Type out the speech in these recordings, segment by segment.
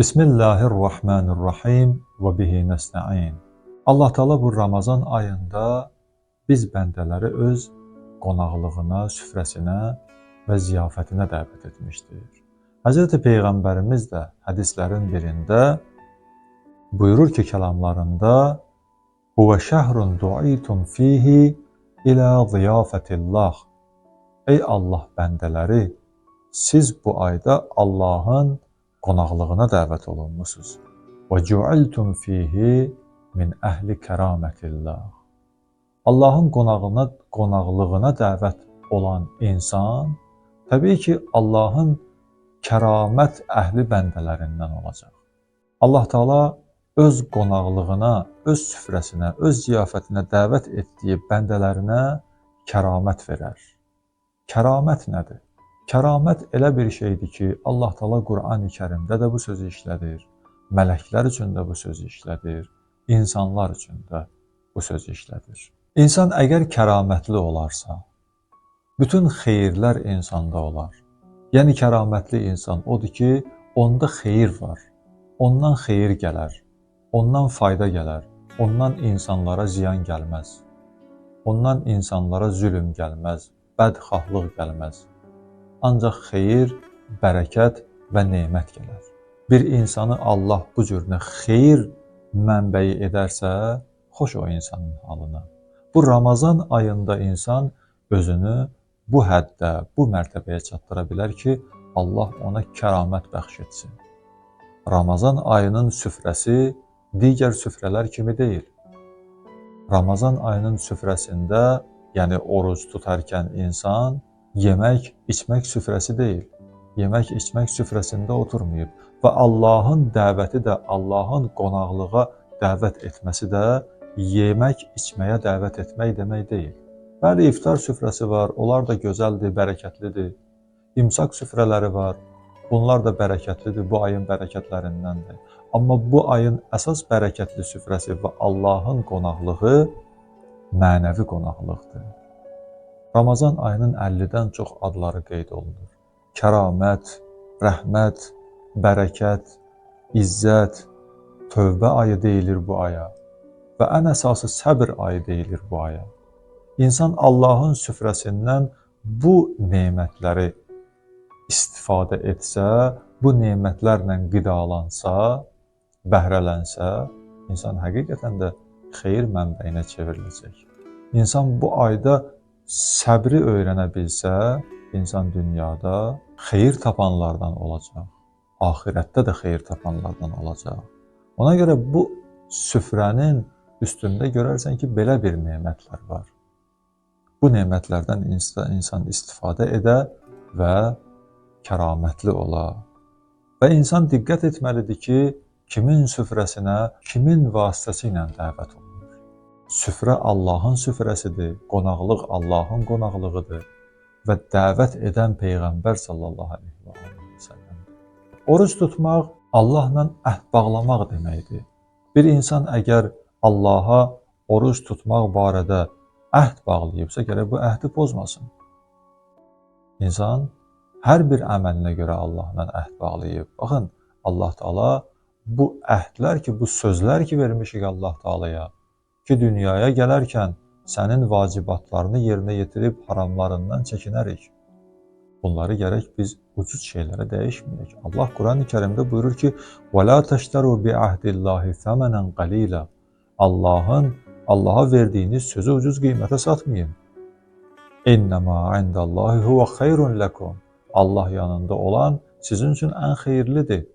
Bismillahirrahmanirrahim və bihi nəstəin. Allah Teala bu Ramazan ayında biz bəndələri öz qonaqlığına, süfrəsinə və ziyafətinə dəvət etmişdir. Hz. Peyğəmbərimiz də hədislərin birində buyurur ki, kəlamlarında "Huvə şəhrun du'itum fihi ilə ziyafətillah." Ey Allah bəndələri, siz bu ayda Allahın qonaqlığına dəvət olunmusunuz. Və cu'iltum fihi min əhli kəramətillah. Allahın qonaqlığına dəvət olan insan təbii ki, Allahın kəramət əhli bəndələrindən olacaq. Allah Teala öz qonaqlığına, öz süfrəsinə, öz ziyafətinə dəvət etdiyi bəndələrinə kəramət verər. Kəramət nədir? Kəramət elə bir şeydir ki, Allah Teala Qur'an-ı Kərimdə də bu sözü işlədir, mələklər üçün də bu sözü işlədir, insanlar üçün də bu sözü işlədir. İnsan əgər kəramətli olarsa, bütün xeyirlər insanda olar. Yəni kəramətli insan odur ki, onda xeyir var, ondan xeyir gələr, ondan fayda gələr, ondan insanlara ziyan gəlməz, ondan insanlara zülm gəlməz, bədxahlıq gəlməz. Ancaq xeyir, bərəkət və nemət gələr. Bir insanı Allah bu cürünə xeyir mənbəyi edərsə, xoş o insanın halına. Bu Ramazan ayında insan özünü bu həddə, bu mərtəbəyə çatdıra bilər ki, Allah ona kəramət bəxş etsin. Ramazan ayının süfrəsi digər süfrələr kimi deyil. Ramazan ayının süfrəsində, yəni oruc tutarkən insan yemək, içmək süfrəsi deyil. Yemək, içmək süfrəsində oturmayıb və Allahın dəvəti də, Allahın qonaqlığa dəvət etməsi də yemək, içməyə dəvət etmək demək deyil. Bəli, iftar süfrəsi var, onlar da gözəldir, bərəkətlidir. İmsak süfrələri var, bunlar da bərəkətlidir, bu ayın bərəkətlərindəndir. Amma bu ayın əsas bərəkətli süfrəsi və Allahın qonaqlığı mənəvi qonaqlıqdır. Ramazan ayının 50-dən çox adları qeyd olunur. Kəramət, rəhmət, bərəkət, izzət, tövbə ayı deyilir bu aya və ən əsası səbr ayı deyilir bu aya. İnsan Allahın süfrəsindən bu nemətləri istifadə etsə, bu nemətlərlə qidalansa, bəhrələnsə, insan həqiqətən də xeyir mənbəyinə çevriləcək. İnsan bu ayda səbri öyrənə bilsə, insan dünyada xeyir tapanlardan olacaq, axirətdə də xeyir tapanlardan olacaq. Ona görə bu süfrənin üstündə görərsən ki, belə bir nemətlər var. Bu nemətlərdən insan istifadə edə və kəramətli ola. Və insan diqqət etməlidir ki, kimin süfrəsinə, kimin vasitəsilə dəvət olunur. Süfrə Allahın süfrəsidir, qonaqlıq Allahın qonaqlığıdır və dəvət edən Peyğəmbər sallallahu aleyhi və səlləmdir. Oruc tutmaq Allahla əhd bağlamaq deməkdir. Bir insan əgər Allaha oruc tutmaq barədə əhd bağlayıbsa, gərək bu əhdi pozmasın. İnsan hər bir əməlinə görə Allahla əhd bağlayıb. Baxın, Allah Teala bu əhdlər ki, bu sözlər ki vermişik Allah Teala'ya, ki dünyaya gələrkən sənin vacibatlarını yerinə yetirib haramlarından çəkinərik. Bunları gərək biz ucuz şeylərə dəyişməyək. Allah Quran-ı Kərimdə buyurur ki, وَلَا تَشْتَرُوا بِعَهْدِ اللّٰهِ ثَمَنًا قَلِيلًا. Allaha verdiyiniz sözü ucuz qiymətə satmayın. اِنَّمَا عِنْدَ اللّٰهِ هُوَ خَيْرٌ لَكُمْ. Allah yanında olan sizin üçün ən xeyirlidir.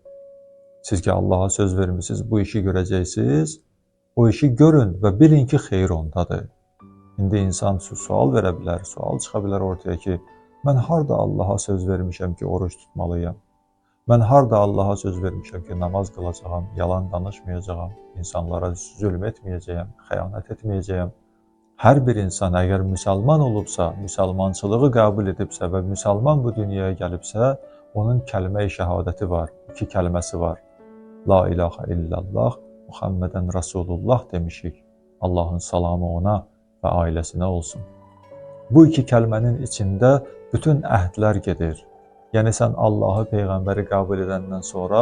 Siz ki Allaha söz vermişsiniz, bu işi görəcəksiniz. O işi görün və bilin ki, xeyir ondadır. İndi insan sual verə bilər, sual çıxa bilər ortaya ki, mən harda Allaha söz vermişəm ki, oruç tutmalıyam? Mən harda Allaha söz vermişəm ki, namaz qılacağam, yalan danışmayacağam, insanlara zülm etməyəcəyəm, xəyanət etməyəcəyəm? Hər bir insan əgər müsəlman olubsa, müsəlmançılığı qəbul edibsə və müsəlman bu dünyaya gəlibsə, onun kəlmə-i şəhadəti var, 2 kəlməsi var. La ilahə illallah, Muhammedən Rasulullah demişik. Allahın salamı ona və ailəsinə olsun. Bu 2 kəlmənin içində bütün əhdlər gedir. Yəni sən Allahı, Peyğəmbəri qəbul edəndən sonra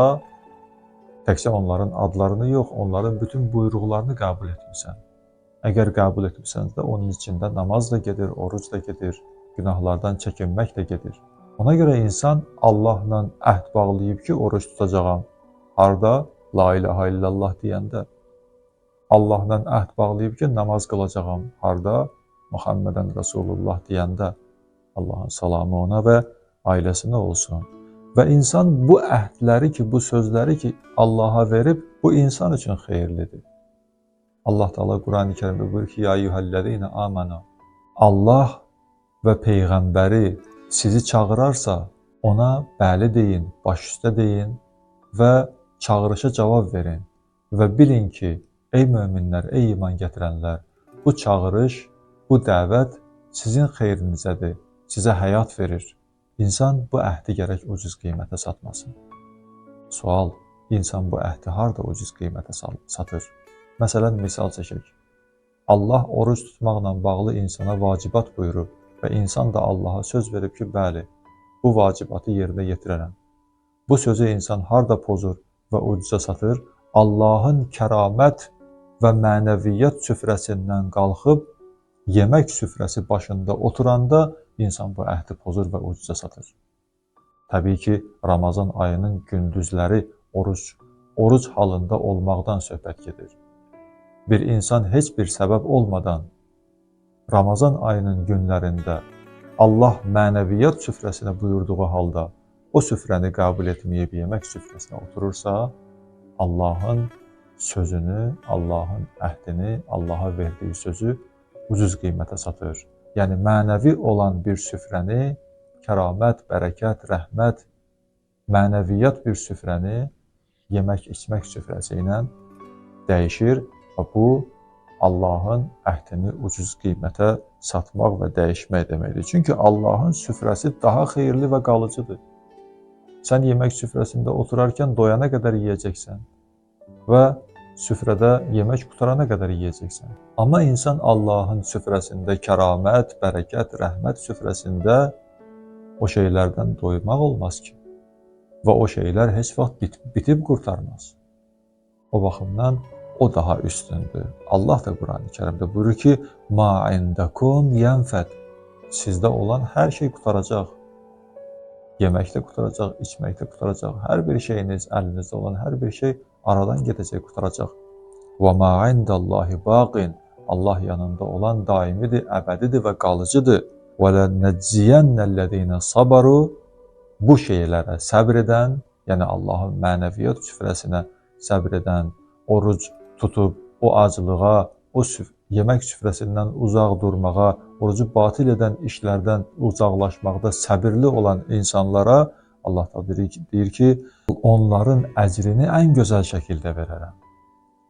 Təkcə onların adlarını yox, onların bütün buyruqlarını qəbul etmisən. Əgər qəbul etmisənsə, onun içində namaz da gedir, oruc da gedir, günahlardan çəkinmək də gedir. Ona görə insan Allahla əhd bağlayıb ki, oruc tutacağam. Harda? La ilahə illallah deyəndə. Allahla əhd bağlayıb ki, namaz qılacağam. Harda? Muhammedən Rasulullah deyəndə. Allahın salamı ona və ailəsinə olsun. Və insan bu əhdləri ki, bu sözləri ki, Allaha verib, bu insan üçün xeyirlidir. Allah Teala Quran-ı Kərimdə buyurur ki, ya eyyuhəllezine amanu. Allah və Peyğəmbəri sizi çağırarsa, ona bəli deyin, baş üstə deyin və çağırışa cavab verin. Və bilin ki, ey möminlər, ey iman gətirənlər, bu çağırış, bu dəvət sizin xeyrinizədir, sizə həyat verir. İnsan bu əhdi gərək ucuz qiymətə satmasın. Sual, insan bu əhdi harada ucuz qiymətə satır? Məsələn, misal çəkək. Allah oruc tutmaqla bağlı insana vacibat buyurub və insan da Allaha söz verib ki, bəli, bu vacibatı yerinə yetirərəm. Bu sözü insan harada pozur və ucuza satır? Allahın kəramət və mənəviyyat süfrəsindən qalxıb, yemək süfrəsi başında oturanda insan bu əhdi pozur və ucuza satır. Təbii ki, Ramazan ayının gündüzləri oruc halında olmaqdan söhbət gedir. Bir insan heç bir səbəb olmadan Ramazan ayının günlərində Allah mənəviyyat süfrəsinə buyurduğu halda o süfrəni qəbul etməyib yemək süfrəsinə oturursa, Allahın sözünü, Allahın əhdini, Allaha verdiyi sözü ucuz qiymətə satır. Yəni, mənəvi olan bir süfrəni, kəramət, bərəkət, rəhmət, mənəviyyat bir süfrəni yemək-içmək süfrəsi ilə dəyişir və bu, Allahın əhdini ucuz qiymətə satmaq və dəyişmək deməkdir. Çünki Allahın süfrəsi daha xeyirli və qalıcıdır. Sən yemək süfrəsində oturarkən doyana qədər yeyəcəksən və süfrədə yemək qutarana qədər yeyəcəksən. Amma insan Allahın süfrəsində kəramət, bərəkət, rəhmət süfrəsində o şeylərdən doymaq olmaz ki. Və o şeylər heç vaxt bitib qurtarmaz. O baxımdan o daha üstündür. Allah da Quran-ı Kərimdə buyurur ki, ma indakum yanfad. Sizdə olan hər şey qutaracaq. Yeməkdə qutaracaq, içməkdə qutaracaq. Hər bir şeyiniz, əlinizdə olan hər bir şey aradan gedəcək, qutaracaq. Və ma indallahi baqin. Allah yanında olan daimidir, əbədidir və qalıcıdır. Və lənəcciyənnəllədinə sabaru. Bu şeylərə səbr edən, yəni Allahın mənəviyyat süfrəsinə səbr edən, oruc tutub o acılığa, o yemək süfrəsindən uzaq durmağa, orucu batil edən işlərdən uzaqlaşmaqda səbirli olan insanlara Allah da deyir ki, onların əcrini ən gözəl şəkildə verərəm.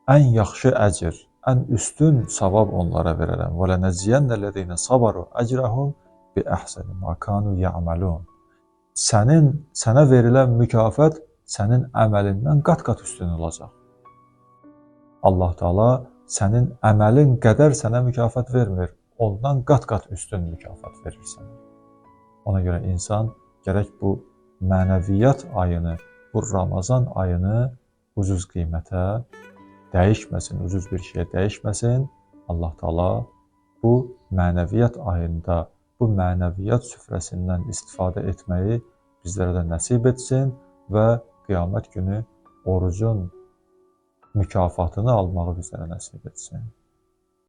Ən yaxşı əcr, ən üstün savab onlara verərəm. Və lənəcciyənnəllədinə sabaru əcrəhum bi əhsəni ma kanu ya'malun. Sənə verilən mükafat sənin əməlindən qat-qat üstün olacaq. Allah Teala sənin əməlin qədər sənə mükafat vermir, ondan qat-qat üstün mükafat verir sənə. Ona görə insan gərək bu mənəviyyat ayını, bu Ramazan ayını ucuz qiymətə dəyişməsin, ucuz bir şeyə dəyişməsin. Allah Teala bu mənəviyyat ayında, bu mənəviyyat süfrəsindən istifadə etməyi bizlərə də nəsib etsin və qiyamət günü orucun mükafatını almağı bizlərə nəsib etsin.